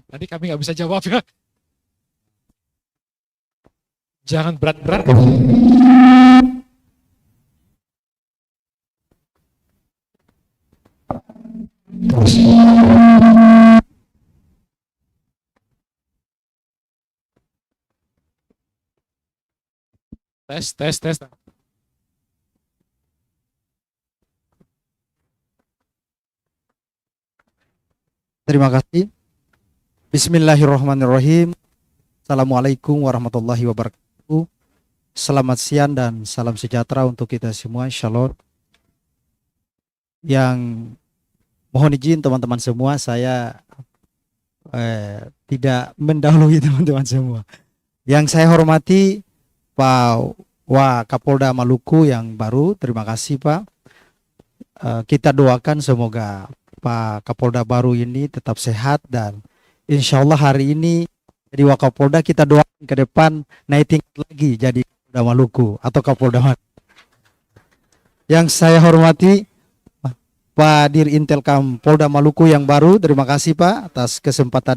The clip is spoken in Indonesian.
tadi kami nggak bisa jawab ya. Jangan berat-berat. Tes. Terima kasih. Bismillahirrahmanirrahim. Assalamualaikum warahmatullahi wabarakatuh. Selamat siang dan salam sejahtera untuk kita semua. Shalom. Yang mohon izin teman-teman semua, saya tidak mendahului teman-teman semua. Yang saya hormati Pak Wakapolda Maluku yang baru. Terima kasih Pak. Kita doakan semoga Pak Kapolda baru ini tetap sehat dan insya Allah hari ini jadi Wakapolda, kita doakan ke depan naik tingkat lagi jadi Kapolda Maluku atau Kapolda Maluku. Yang saya hormati Pak Dir Intelkam Polda Maluku yang baru, terima kasih Pak atas kesempatan